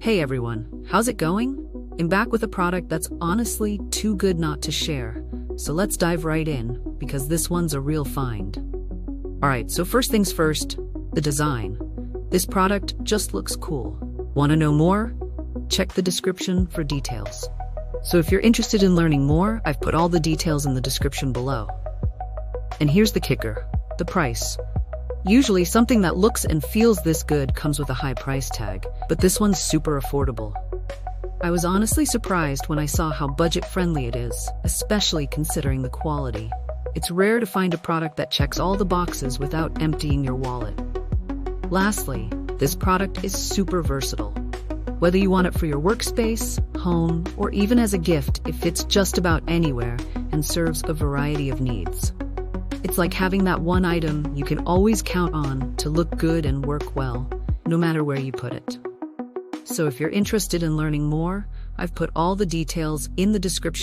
Hey everyone, how's it going? I'm back with a product that's honestly too good not to share. So let's dive right in, because this one's a real find. Alright, so first things first, the design. This product just looks cool. Want to know more? Check the description for details. So if you're interested in learning more, I've put all the details in the description below. And here's the kicker, the price. Usually something that looks and feels this good comes with a high price tag, but this one's super affordable. I was honestly surprised when I saw how budget-friendly it is, especially considering the quality. It's rare to find a product that checks all the boxes without emptying your wallet. Lastly, this product is super versatile. Whether you want it for your workspace, home, or even as a gift, it fits just about anywhere and serves a variety of needs. It's like having that one item you can always count on to look good and work well, no matter where you put it. So if you're interested in learning more, I've put all the details in the description